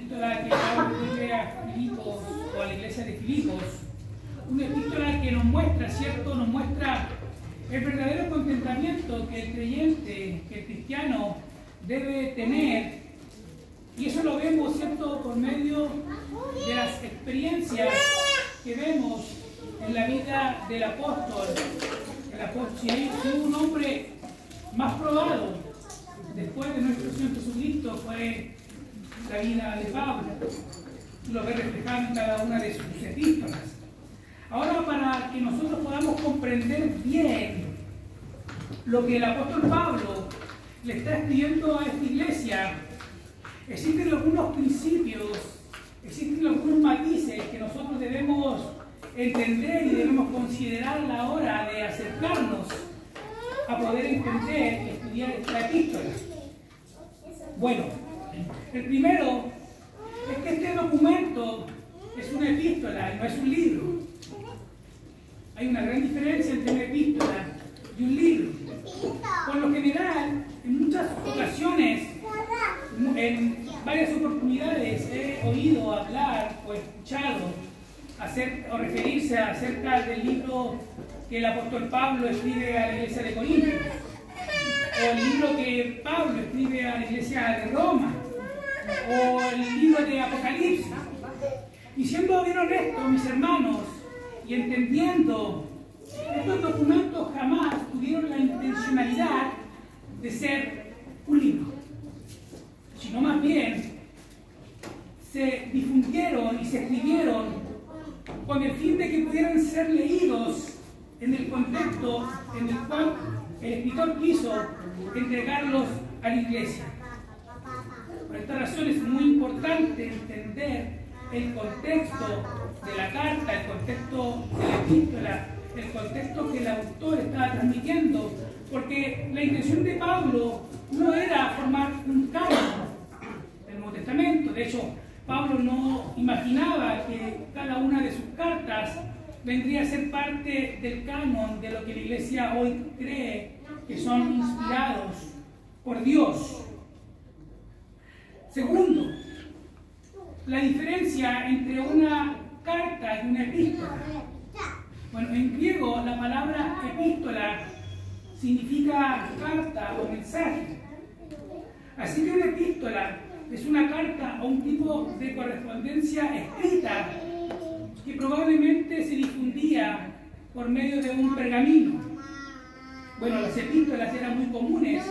epístola que Pablo escribe a Filipos o a la iglesia de Filipos, una epístola que nos muestra, ¿cierto? Nos muestra el verdadero contentamiento que el creyente, que el cristiano debe tener, y eso lo vemos, ¿cierto?, por medio de las experiencias que vemos en la vida del apóstol. El apóstol, si hubo un hombre más probado después de nuestro Señor Jesucristo, fue la vida de Pablo. Lo ve reflejado en cada una de sus epístolas. Ahora, para que nosotros podamos comprender bien lo que el apóstol Pablo le está escribiendo a esta iglesia, existen algunos principios, existen algunos matices que nosotros debemos entender y debemos considerar a la hora de acercarnos a poder entender y estudiar esta epístola. Bueno, el primero es que este documento es una epístola y no es un libro. Hay una gran diferencia entre una epístola y un libro. Por lo general, en muchas ocasiones, en varias oportunidades he oído hablar o escuchado referirse acerca del libro que el apóstol Pablo escribe a la iglesia de Corintios, o el libro que Pablo escribe a la iglesia de Roma, o el libro de Apocalipsis. Y siendo bien honestos, mis hermanos, y entendiendo, estos documentos jamás tuvieron la intencionalidad de ser un libro, sino más bien se difundieron y se escribieron con el fin de que pudieran ser leídos en el contexto en el cual el escritor quiso entregarlos a la iglesia. Por esta razón es muy importante entender el contexto de la carta, el contexto de la epístola, el contexto que el autor estaba transmitiendo, porque la intención de Pablo no era formar un canon del Nuevo Testamento. De hecho, Pablo no imaginaba que cada una de sus cartas vendría a ser parte del canon de lo que la iglesia hoy cree que son inspirados por Dios. Segundo, la diferencia entre una carta y una epístola. Bueno, en griego la palabra epístola significa carta o mensaje. Así que una epístola es una carta o un tipo de correspondencia escrita que probablemente se difundía por medio de un pergamino. Bueno, las epístolas eran muy comunes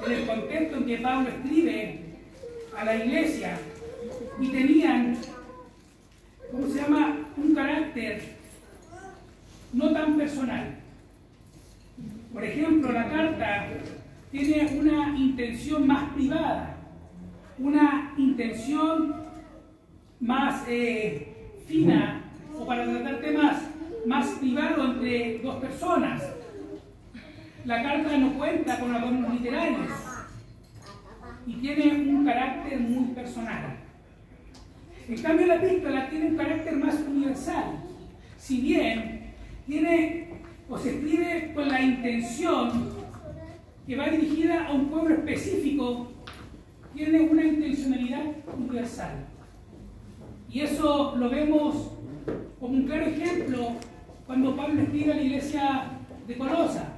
en el contexto en que Pablo escribe a la iglesia y tenían, un carácter no tan personal. Por ejemplo, la carta tiene una intención más privada, una intención más fina, o para tratar temas más privados entre dos personas. La carta no cuenta con adornos literarios y tiene un carácter muy personal. En cambio, la epístola tiene un carácter más universal. Si bien tiene o se escribe con la intención que va dirigida a un pueblo específico, tiene una intencionalidad universal. Y eso lo vemos como un claro ejemplo cuando Pablo escribe a la iglesia de Colosa.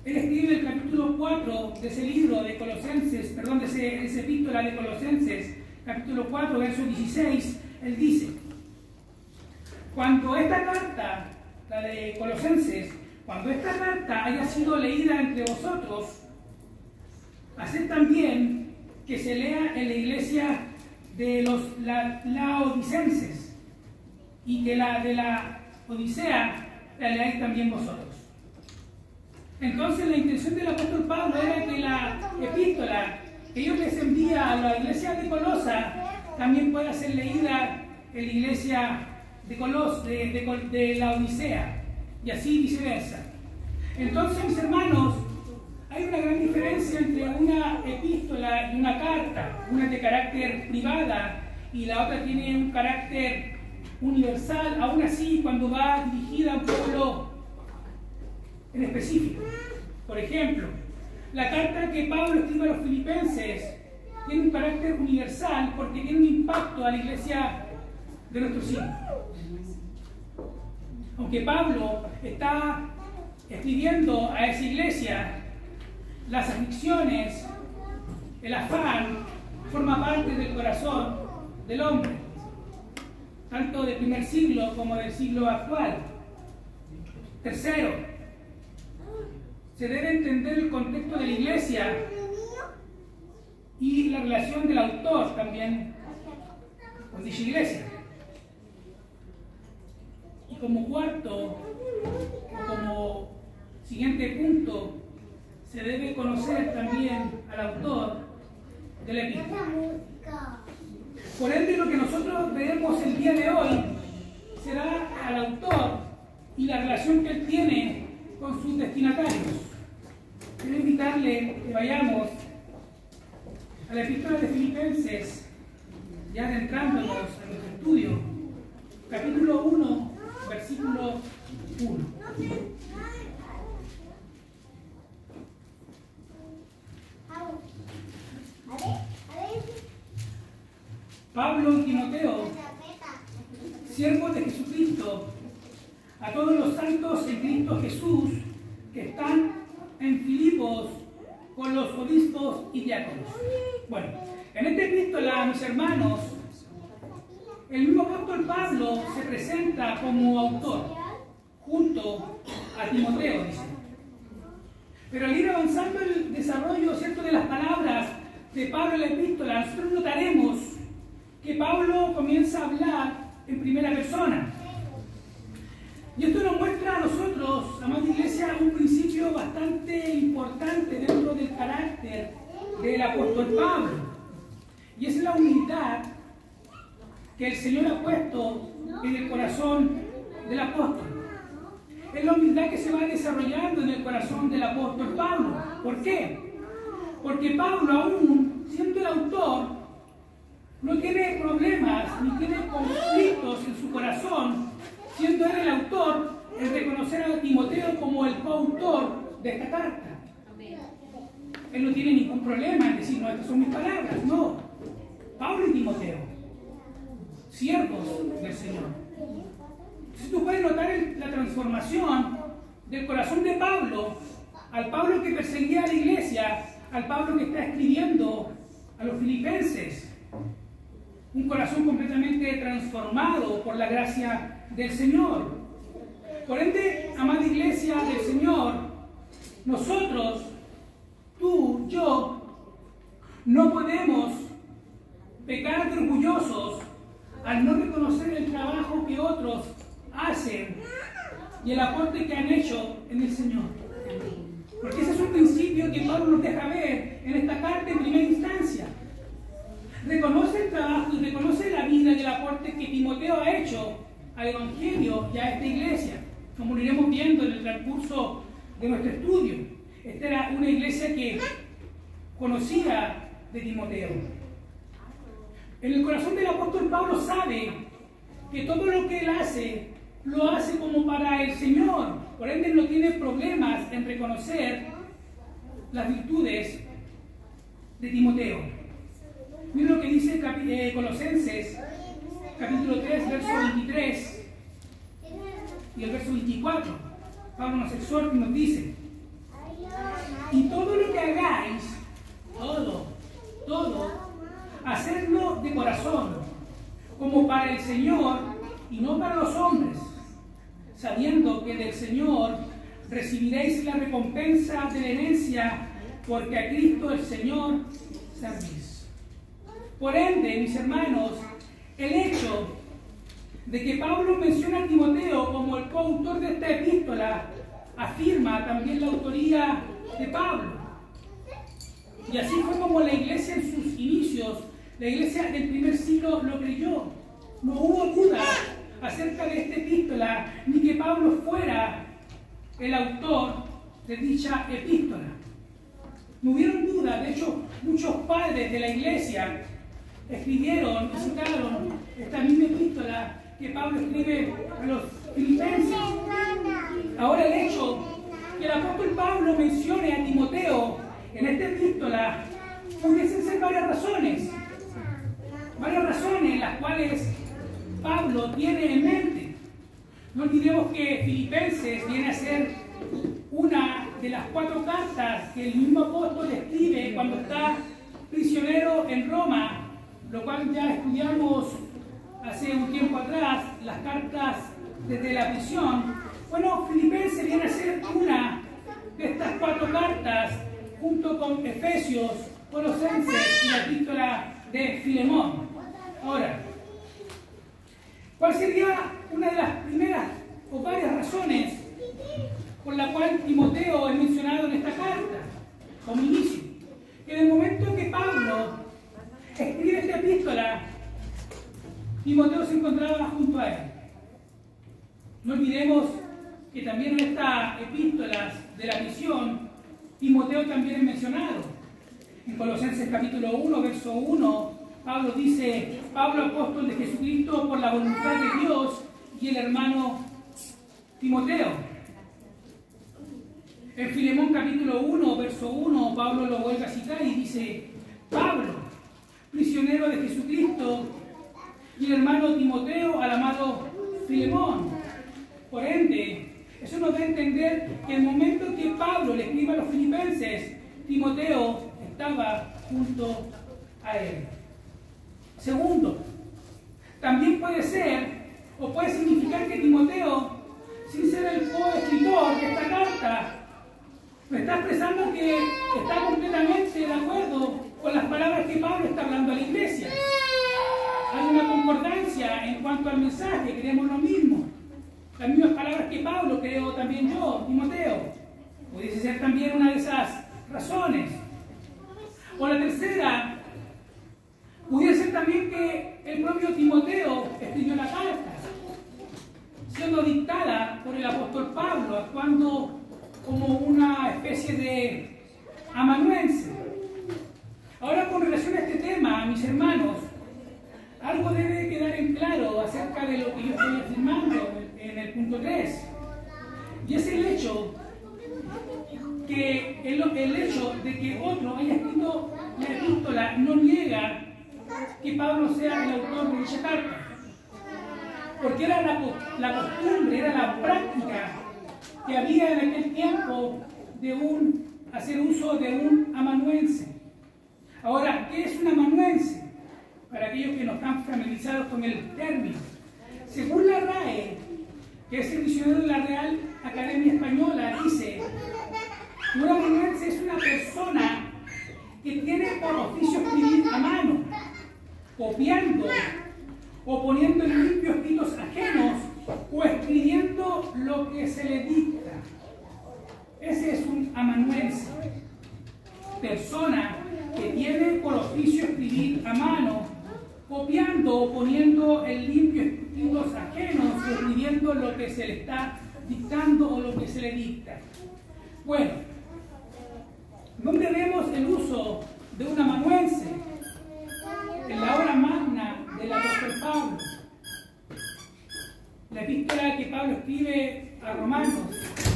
Él escribe el capítulo 4 de ese libro de Colosenses, de esa epístola de Colosenses, capítulo 4, verso 16, él dice: cuando esta carta, la de Colosenses, cuando esta carta haya sido leída entre vosotros, haced también que se lea en la iglesia de los laodicenses, y que la de la Odisea la leáis también vosotros. Entonces la intención del apóstol Pablo era que la epístola que ellos les envía a la iglesia de Colosa también pueda ser leída en la iglesia de la Odisea, y así viceversa. Entonces, mis hermanos, hay una gran diferencia entre una epístola y una carta. Una es de carácter privada y la otra tiene un carácter universal, aún así cuando va dirigida a un pueblo en específico. Por ejemplo, la carta que Pablo escribe a los filipenses tiene un carácter carácter universal porque tiene un impacto a la iglesia de nuestro siglo. Aunque Pablo está escribiendo a esa iglesia, las aflicciones, el afán, forma parte del corazón del hombre, tanto del primer siglo como del siglo actual. Tercero, se debe entender el contexto de la iglesia y la relación del autor también con dicha iglesia. Y como cuarto, o como siguiente punto, se debe conocer también al autor de la epístola. Por ende, lo que nosotros veremos el día de hoy será al autor y la relación que él tiene con sus destinatarios. Quiero invitarle que vayamos a la epístola de Filipenses, ya adentrándonos a nuestro estudio, capítulo 1, versículo 1. Pablo y Timoteo, siervos de Jesucristo, a todos los santos en Cristo Jesús que están en Filipos con los obispos y diáconos. Bueno, en esta epístola, mis hermanos, el mismo apóstol Pablo se presenta como autor, junto a Timoteo, dice. Pero al ir avanzando el desarrollo, ¿cierto?, de las palabras de Pablo en la epístola, nosotros notaremos que Pablo comienza a hablar en primera persona. Y esto nos muestra a nosotros, amada iglesia, un principio bastante importante dentro del carácter del apóstol Pablo. Y es la humildad que el Señor ha puesto en el corazón del apóstol. Es la humildad que se va desarrollando en el corazón del apóstol Pablo. ¿Por qué? Porque Pablo, aún siendo el autor, no tiene problemas ni tiene conflictos en su corazón, siendo él el autor, en reconocer a Timoteo como el coautor de esta carta. Él no tiene ningún problema en decir, no, estas son mis palabras. No. Pablo y Timoteo, siervos del Señor. Entonces tú puedes notar la transformación del corazón de Pablo, al Pablo que perseguía a la iglesia, al Pablo que está escribiendo a los filipenses. Un corazón completamente transformado por la gracia del Señor. Por ende, amada iglesia del Señor, nosotros, tú, yo, no podemos pecar de orgullosos al no reconocer el trabajo que otros hacen y el aporte que han hecho en el Señor. Porque ese es un principio que Pablo nos deja ver en esta carta en primera instancia. Reconoce el trabajo y reconoce la vida y el aporte que Timoteo ha hecho al Evangelio y a esta iglesia, como lo iremos viendo en el transcurso de nuestro estudio. Esta era una iglesia que conocía de Timoteo. En el corazón del apóstol Pablo sabe que todo lo que él hace, lo hace como para el Señor. Por ende no tiene problemas en reconocer las virtudes de Timoteo. Mira lo que dice Colosenses, capítulo 3, verso 23 y el verso 24. Pablo nos exhorta y nos dice: y todo lo que hagáis, todo, hacedlo de corazón, como para el Señor y no para los hombres, sabiendo que del Señor recibiréis la recompensa de la herencia, porque a Cristo el Señor servís. Por ende, mis hermanos, el hecho de que Pablo menciona a Timoteo como el coautor de esta epístola afirma también la autoría de Pablo. Y así fue como la iglesia en sus inicios, la iglesia del primer siglo lo creyó. No hubo duda acerca de esta epístola, ni que Pablo fuera el autor de dicha epístola. No hubieron duda. De hecho, muchos padres de la iglesia escribieron y citaron esta misma epístola que Pablo escribe a los filipenses. Ahora, el hecho que el apóstol Pablo mencione a Timoteo en esta epístola pudiesen ser varias razones. cuales Pablo tiene en mente. No olvidemos que Filipenses viene a ser una de las 4 cartas que el mismo apóstol escribe cuando está prisionero en Roma, lo cual ya estudiamos hace un tiempo atrás, las cartas desde la prisión. Bueno, Filipenses viene a ser una de estas 4 cartas, junto con Efesios, Colosenses y la epístola de Filemón. Ahora, ¿cuál sería una de las primeras o varias razones por la cual Timoteo es mencionado en esta carta como inicio? En el momento que Pablo escribe esta epístola, Timoteo se encontraba junto a él. No olvidemos que también en estas epístolas de la prisión, Timoteo también es mencionado. En Colosenses capítulo 1, verso 1, Pablo dice: Pablo, apóstol de Jesucristo por la voluntad de Dios, y el hermano Timoteo. En Filemón capítulo 1, verso 1, Pablo lo vuelve a citar y dice: Pablo, prisionero de Jesucristo, y el hermano Timoteo al amado Filemón. Por ende, eso nos da a entender que el momento en que Pablo le escribe a los filipenses, Timoteo estaba junto a él. Segundo, también puede ser o puede significar que Timoteo, sin ser el coescritor de esta carta, me está expresando que está completamente de acuerdo con las palabras que Pablo está hablando a la iglesia. Hay una concordancia en cuanto al mensaje, creemos lo mismo. Las mismas palabras que Pablo, creo también yo, Timoteo. Pudiese ser también una de esas razones. O la tercera, pudiera ser también que el propio Timoteo escribió la carta, siendo dictada por el apóstol Pablo, actuando como una especie de amanuense. Ahora, con relación a este tema, mis hermanos, algo debe quedar en claro acerca de lo que yo estoy afirmando en el punto 3. Y es el hecho de que otro haya escrito la epístola no niega que Pablo sea el autor de dicha carta. Porque era la costumbre, era la práctica que había en aquel tiempo de hacer uso de un amanuense. Ahora, ¿qué es un amanuense? Para aquellos que no están familiarizados con el término. Según la RAE, que es el diccionario de la Real Academia Española, dice: un amanuense es una persona que tiene por oficio escribir a mano, copiando o poniendo en limpio escritos ajenos o escribiendo lo que se le dicta. Ese es un amanuense. Persona que tiene por oficio escribir a mano, copiando o poniendo en limpio escritos ajenos o escribiendo lo que se le está dictando o lo que se le dicta. Bueno, ¿dónde vemos el uso de un amanuense? En la obra magna del apóstol Pablo. La epístola que Pablo escribe a Romanos,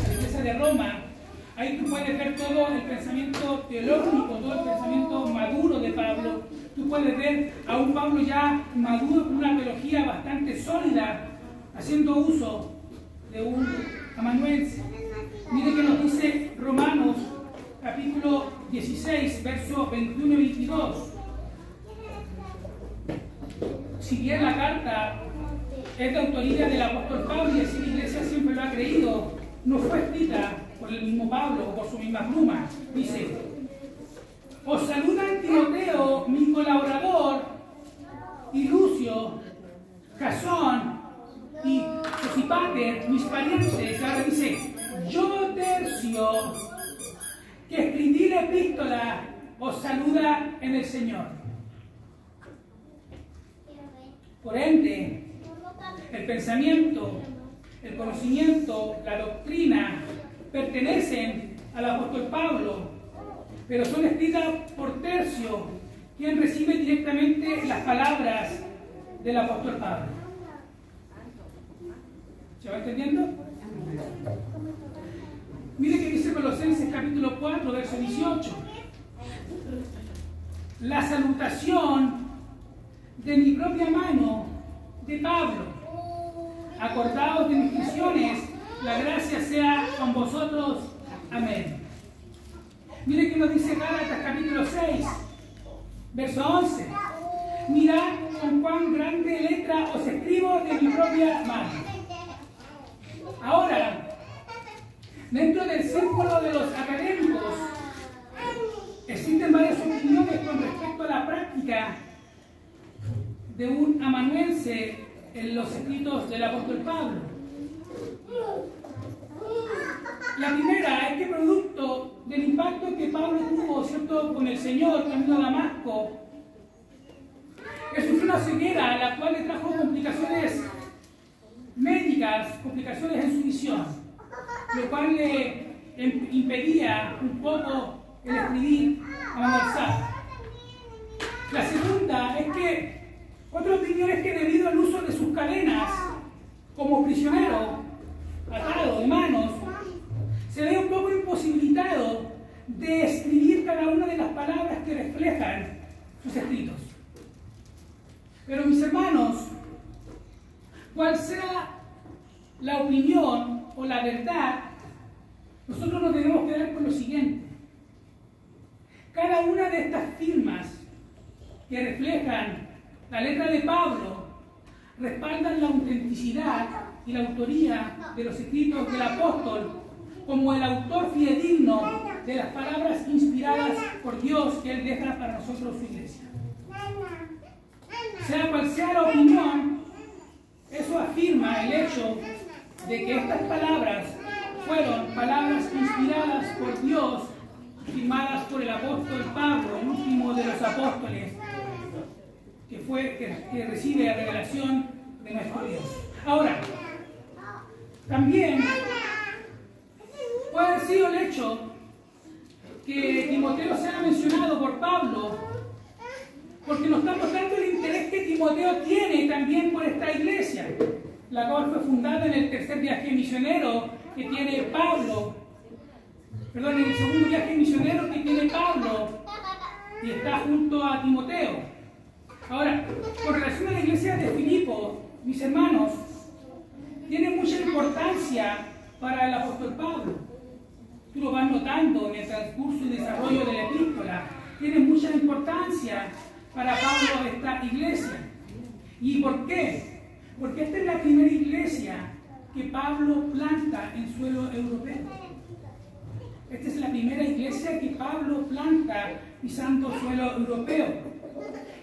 a la iglesia de Roma. Ahí tú puedes ver todo el pensamiento teológico, todo el pensamiento maduro de Pablo. Tú puedes ver a un Pablo ya maduro con una teología bastante sólida, haciendo uso de un amanuense. Mire que nos dice Romanos capítulo 16, versos 21 y 22. Si bien la carta es de autoría del apóstol Pablo y así la iglesia siempre lo ha creído, no fue escrita por el mismo Pablo o por su misma pluma. Dice: os saludan Timoteo, mi colaborador, y Lucio, Jasón y Sosipater, mis parientes. Ahora dice: yo, Tercio, que escribí la epístola, os saluda en el Señor. Por ende, el pensamiento, el conocimiento, la doctrina pertenecen al apóstol Pablo, pero son escritas por Tercio, quien recibe directamente las palabras del apóstol Pablo. ¿Se va entendiendo? Mire que dice Colosenses capítulo 4, verso 18. La salutación de mi propia mano de Pablo. Acordaos de mis prisiones, la gracia sea con vosotros. Amén. Mire que nos dice Gálatas capítulo 6, verso 11. Mirad con cuán grande letra os escribo de mi propia mano. Ahora, dentro del círculo de los académicos, existen varias opiniones con respecto a la práctica de un amanuense en los escritos del apóstol Pablo. La primera es que producto del impacto que Pablo tuvo, ¿cierto?, con el Señor camino a Damasco, que sufrió una ceguera, la cual le trajo complicaciones médicas, complicaciones en su visión, lo cual le impedía un poco el escribir a mano alzada. La segunda es que otra opinión es que debido al uso de sus cadenas como prisionero, atado de manos, se ve un poco imposibilitado de escribir cada una de las palabras que reflejan sus escritos. Pero mis hermanos, cual sea la opinión o la verdad, nosotros nos debemos quedar con lo siguiente. Cada una de estas firmas que reflejan la letra de Pablo respaldan la autenticidad y la autoría de los escritos del apóstol como el autor fidedigno de las palabras inspiradas por Dios que Él deja para nosotros su iglesia. Sea cual sea la opinión, eso afirma el hecho de que estas palabras fueron palabras inspiradas por Dios, firmadas por el apóstol Pablo, el último de los apóstoles, que recibe la revelación de nuestro Dios. Ahora, también puede haber sido el hecho que Timoteo sea mencionado por Pablo, porque nos está mostrando el interés que Timoteo tiene también por esta iglesia, la cual fue fundada en el tercer viaje misionero que tiene Pablo, en el segundo viaje misionero que tiene Pablo, y está junto a Timoteo. Ahora, con relación a la iglesia de Filipo, mis hermanos, tiene mucha importancia para el apóstol Pablo. Tú lo vas notando en el transcurso y desarrollo de la epístola. Tiene mucha importancia para Pablo esta iglesia. ¿Y por qué? Porque esta es la primera iglesia que Pablo planta en suelo europeo. Esta es la primera iglesia que Pablo planta pisando suelo europeo.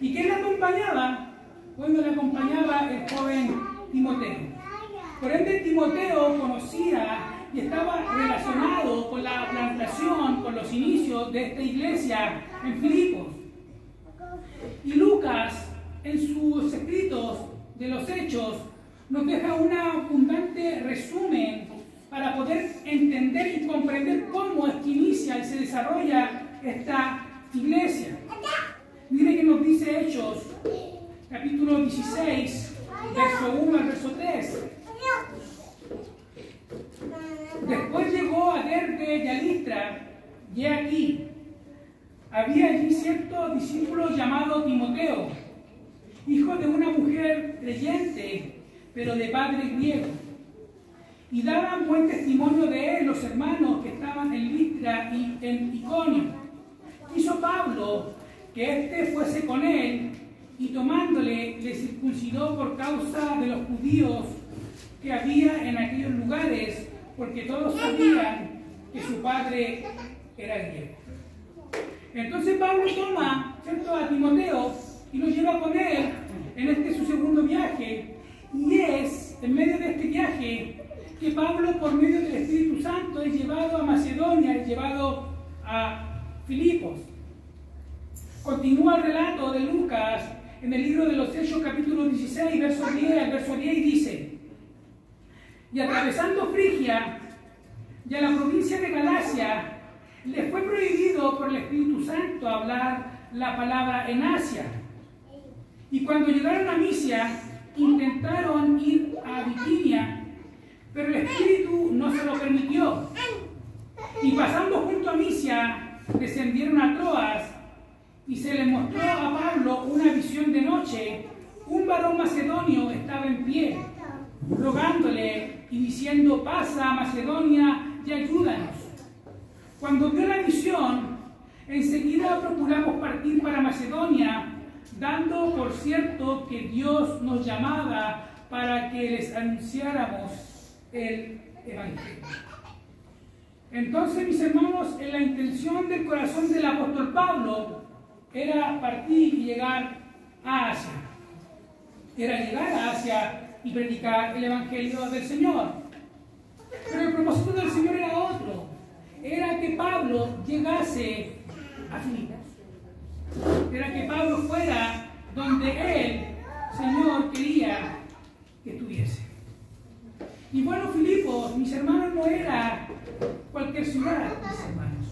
¿Y quién la acompañaba? Bueno, la acompañaba el joven Timoteo. Por ende, Timoteo conocía y estaba relacionado con la plantación, con los inicios de esta iglesia en Filipos. Y Lucas, en sus escritos de los Hechos, nos deja un abundante resumen para poder entender y comprender cómo es que inicia y se desarrolla esta iglesia. Mire que nos dice Hechos, capítulo 16, verso 1 al verso 3. Después llegó a Derbe y a Listra, y aquí había allí cierto discípulo llamado Timoteo, hijo de una mujer creyente, pero de padre griego. Y daban buen testimonio de él los hermanos que estaban en Listra y en Iconio. Quiso Pablo que éste fuese con él, y tomándole le circuncidó por causa de los judíos que había en aquellos lugares, porque todos sabían que su padre era griego. Entonces Pablo toma, ¿cierto?, a Timoteo y lo lleva con él en este su segundo viaje, y es en medio de este viaje que Pablo, por medio del Espíritu Santo, es llevado a Macedonia, es llevado a Filipos. Continúa el relato de Lucas en el libro de los Hechos, capítulo 16, verso 10 al verso 10, y dice: y atravesando Frigia y a la provincia de Galacia, le fue prohibido por el Espíritu Santo hablar la palabra en Asia. Y cuando llegaron a Misia, intentaron ir a Bitinia, pero el Espíritu no se lo permitió. Y pasando junto a Misia, descendieron a Troas, y se le mostró a Pablo una visión de noche. Un varón varón macedonio estaba en pie, rogándole y diciendo: pasa a Macedonia y ayúdanos. Cuando vio la visión, enseguida procuramos partir para Macedonia, dando por cierto que Dios nos llamaba para que les anunciáramos el Evangelio. Entonces, mis hermanos, la intención del corazón del apóstol Pablo era partir y llegar a Asia. Era llegar a Asia y predicar el Evangelio del Señor. Pero el propósito del Señor era otro. Era que Pablo llegase a Filipos. Era que Pablo fuera donde él, Señor, quería que estuviese. Y bueno, Filipos, mis hermanos, no era cualquier ciudad, mis hermanos.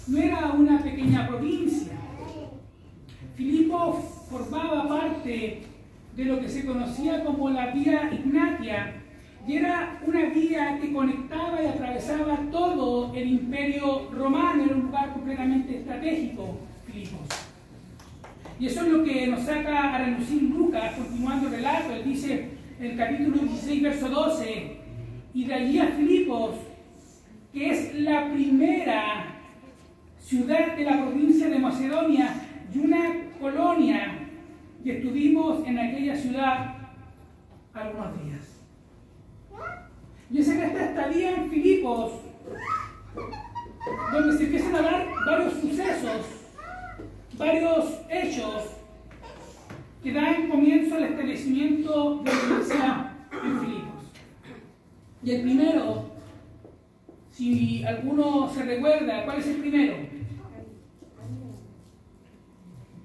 No era una pequeña provincia. Filipos formaba parte de lo que se conocía como la Vía Ignatia, y era una vía que conectaba y atravesaba todo el imperio romano. Era un lugar completamente estratégico, Filipos. Y eso es lo que nos saca a relucir Lucas, continuando el relato. Él dice en el capítulo 16, verso 12, y de allí a Filipos, que es la primera ciudad de la provincia de Macedonia y una colonia, y estuvimos en aquella ciudad algunos días. Y es en esta estadía en Filipos donde se empiezan a dar varios sucesos, varios hechos que dan comienzo al establecimiento de la iglesia en Filipos. Y el primero, si alguno se recuerda, ¿cuál es el primero?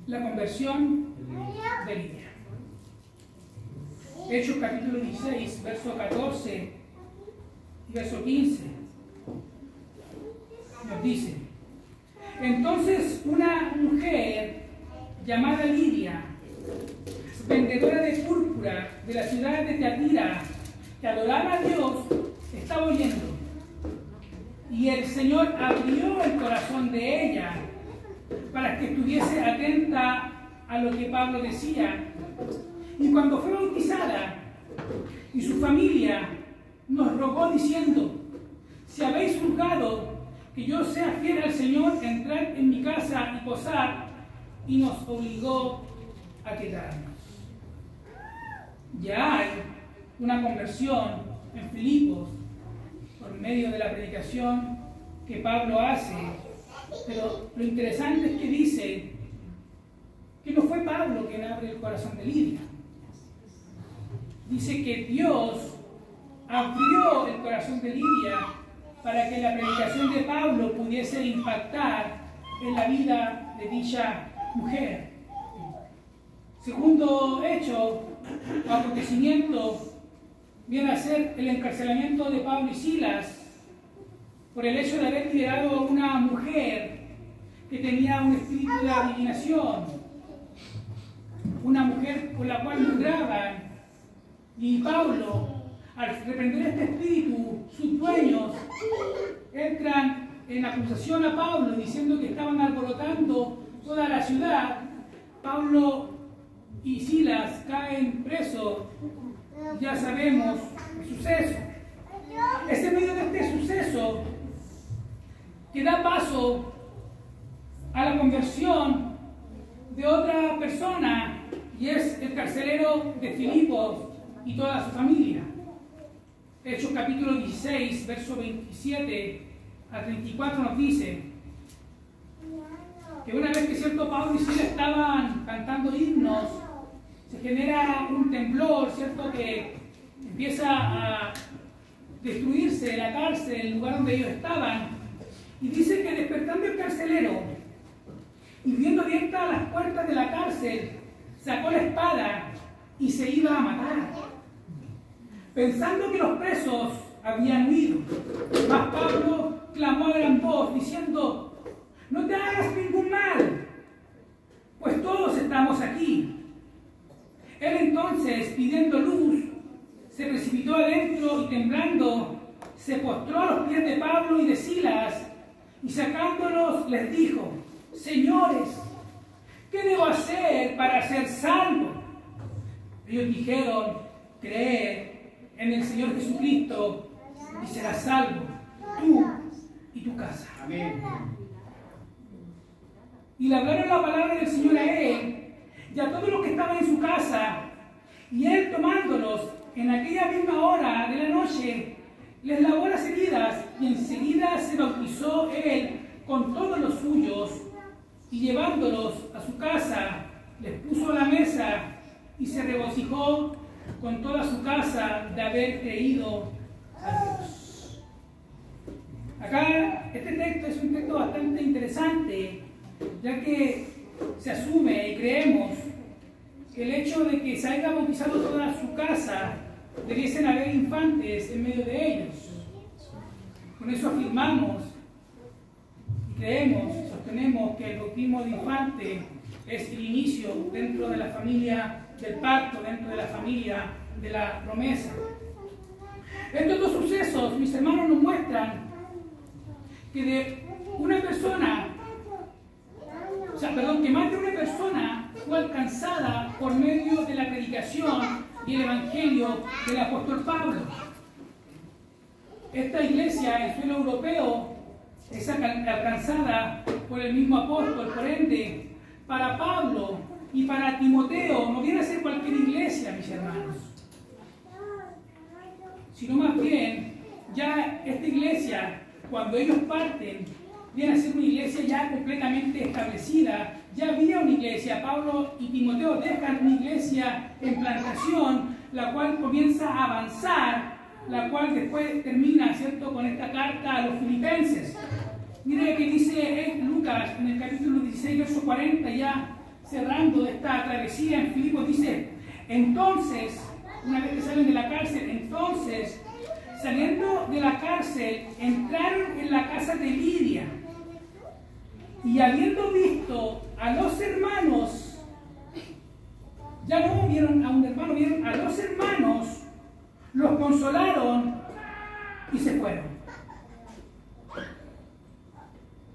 La conversión de Lidia. Hechos capítulo 16, verso 14 y verso 15. Nos dice: entonces una mujer llamada Lidia, vendedora de púrpura de la ciudad de Teatira, que adoraba a Dios, estaba oyendo. Y el Señor abrió el corazón de ella para que estuviese atenta a lo que Pablo decía. Y cuando fue bautizada y su familia nos rogó diciendo: si habéis juzgado que yo sea fiel al Señor, entrad en mi casa y posad, y nos obligó a quedarnos. Ya hay una conversión en Filipos por medio de la predicación que Pablo hace, pero lo interesante es que dice que no fue Pablo quien abre el corazón de Lidia. Dice que Dios abrió el corazón de Lidia para que la predicación de Pablo pudiese impactar en la vida de dicha mujer. Segundo hecho o acontecimiento viene a ser el encarcelamiento de Pablo y Silas por el hecho de haber liberado a una mujer que tenía un espíritu de adivinación, una mujer con la cual murmuraban. Y Pablo, al reprender este espíritu, sus dueños entran en acusación a Pablo diciendo que estaban alborotando toda la ciudad. Pablo y Silas caen presos. Ya sabemos el suceso. Es en medio de este suceso que da paso a la conversión de otra persona, y es el carcelero de Filipos y toda su familia. Hechos capítulo 16, verso 27 a 34 nos dice que una vez que cierto Pablo y Silas estaban cantando himnos, se genera un temblor, ¿cierto?, que empieza a destruirse la cárcel, el lugar donde ellos estaban. Y dice que despertando el carcelero y viendo abiertas las puertas de la cárcel, sacó la espada y se iba a matar, pensando que los presos habían huido. Mas Pablo clamó a gran voz, diciendo: no te hagas ningún mal, pues todos estamos aquí. Él entonces, pidiendo luz, se precipitó adentro y temblando, se postró a los pies de Pablo y de Silas, y sacándolos les dijo: señores, ¿qué debo hacer para ser salvo? Ellos dijeron, creer en el Señor Jesucristo y serás salvo, tú y tu casa. Amén. Y le hablaron la palabra del Señor a él y a todos los que estaban en su casa, y él, tomándolos en aquella misma hora de la noche, les lavó las heridas, y enseguida se bautizó él con todos los suyos, y llevándolos a su casa, les puso a la mesa, y se regocijó con toda su casa de haber creído a Dios. Acá este texto es un texto bastante interesante, ya que se asume y creemos que el hecho de que se haya bautizado toda su casa, debiesen haber infantes en medio de ellos. Con eso afirmamos y creemos, sostenemos que el bautismo de infante es el inicio dentro de la familia del pacto, dentro de la familia de la promesa. Estos dos sucesos, mis hermanos, nos muestran que de una persona, que más de una persona fue alcanzada por medio de la predicación y el evangelio del apóstol Pablo. Esta iglesia en suelo europeo es alcanzada por el mismo apóstol, por ende, para Pablo y para Timoteo no viene a ser cualquier iglesia, mis hermanos, sino más bien, ya esta iglesia, cuando ellos parten, viene a ser una iglesia ya completamente establecida. Ya había una iglesia, Pablo y Timoteo dejan una iglesia en plantación, la cual comienza a avanzar, la cual después termina, ¿cierto?, con esta carta a los filipenses. Mire que dice Lucas en el capítulo 16, verso 40, ya cerrando esta travesía en Filipos, dice, entonces, una vez que salen de la cárcel, entonces, saliendo de la cárcel, entraron en la casa de Lidia, y habiendo visto a los hermanos, ya no vieron a un hermano, vieron a los hermanos, los consolaron y se fueron.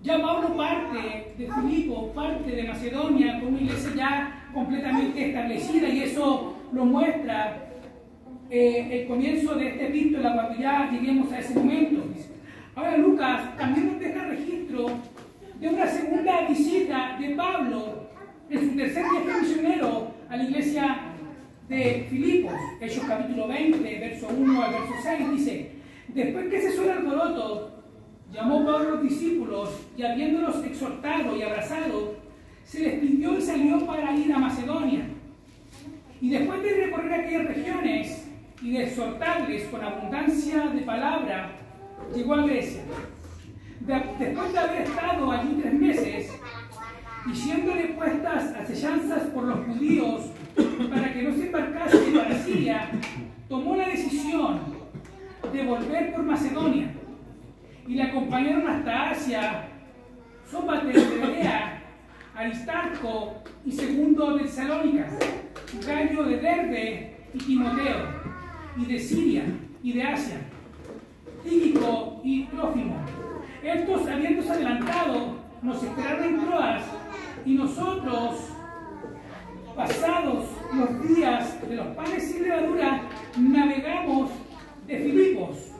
Ya Pablo parte de Filipos, parte de Macedonia, con una iglesia ya completamente establecida, y eso lo muestra el comienzo de esta epístola, cuando ya lleguemos a ese momento. Ahora Lucas también nos deja registro de una segunda visita de Pablo en su tercer viaje misionero a la iglesia de Filipos. Hechos capítulo 20, verso 1 al verso 6, dice, después que cesó el alboroto, llamó Pablo a los discípulos, y habiéndolos exhortado y abrazado, se despidió y salió para ir a Macedonia. Y después de recorrer aquellas regiones y de exhortarles con abundancia de palabra, llegó a Grecia. Después de haber estado allí 3 meses, y siéndole puestas acechanzas por los judíos para que no se embarcase para Siria, tomó la decisión de volver por Macedonia, y le acompañaron hasta Asia Sópater de Berea, Aristarco y Segundo de Tesalónica, Gallo de Derbe y Timoteo, y de Siria y de Asia, Tíquico y Trófimo. Estos, habiéndose adelantado, nos esperaron en Troas, y nosotros, pasados los días de los panes sin levadura, navegamos de Filipos.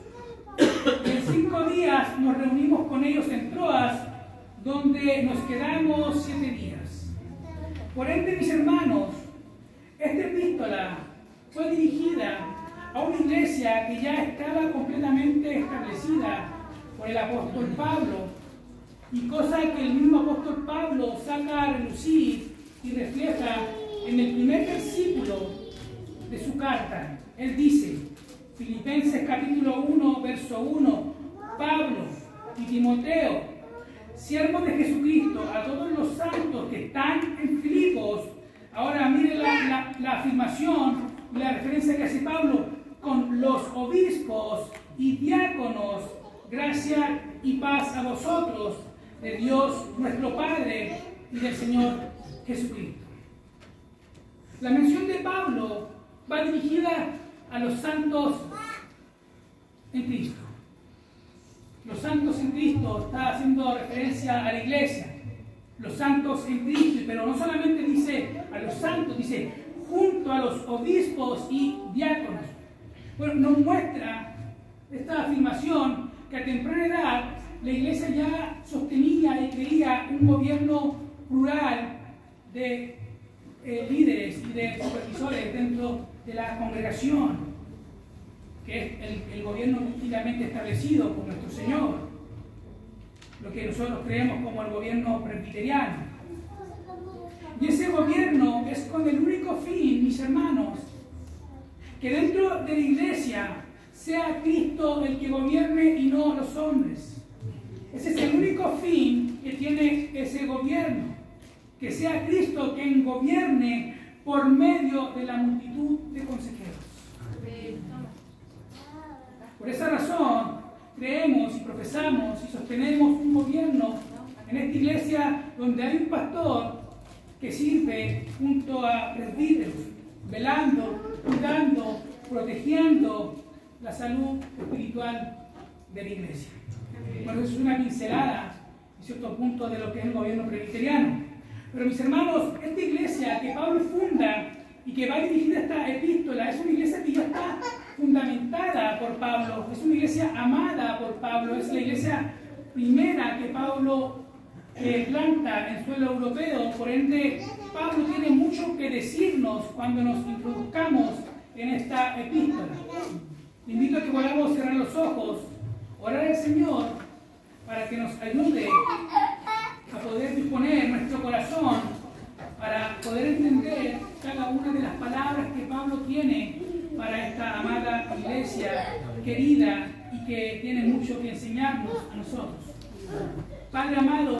En 5 días nos reunimos con ellos en Troas, donde nos quedamos 7 días. Por ende, mis hermanos, esta epístola fue dirigida a una iglesia que ya estaba completamente establecida por el apóstol Pablo, y cosa que el mismo apóstol Pablo saca a relucir y refleja en el primer versículo de su carta. Él dice, Filipenses capítulo 1, verso 1, Pablo y Timoteo, siervos de Jesucristo, a todos los santos que están en Filipos. Ahora miren la afirmación, la referencia que hace Pablo, con los obispos y diáconos, gracia y paz a vosotros, de Dios nuestro Padre y del Señor Jesucristo. La mención de Pablo va dirigida a los santos en Cristo. Los santos en Cristo está haciendo referencia a la iglesia. Los santos en Cristo, pero no solamente dice a los santos, dice junto junto a los obispos y diáconos. Bueno, nos muestra esta afirmación que a temprana edad la iglesia ya sostenía y creía un gobierno plural de líderes y de supervisores dentro de la congregación, que es el gobierno bíblicamente establecido por nuestro Señor, lo que nosotros creemos como el gobierno presbiteriano. Y ese gobierno es con el único fin, mis hermanos, que dentro de la iglesia sea Cristo el que gobierne y no los hombres. Ese es el único fin que tiene ese gobierno, que sea Cristo quien gobierne por medio de la multitud de consejeros. Por esa razón, creemos y profesamos y sostenemos un gobierno en esta iglesia donde hay un pastor que sirve junto a presbíteros, velando, cuidando, protegiendo la salud espiritual de la iglesia. Bueno, eso es una pincelada, en cierto punto, de lo que es el gobierno presbiteriano. Pero mis hermanos, esta iglesia que Pablo funda y que va dirigida esta epístola, es una iglesia que ya está fundamentada por Pablo, es una iglesia amada por Pablo, es la iglesia primera que Pablo planta en suelo europeo. Por ende, Pablo tiene mucho que decirnos cuando nos introduzcamos en esta epístola. Te invito a que podamos cerrar los ojos, orar al Señor para que nos ayude a poder disponer nuestro corazón para poder entender cada una de las palabras que Pablo tiene para esta amada iglesia querida y que tiene mucho que enseñarnos a nosotros. Padre amado,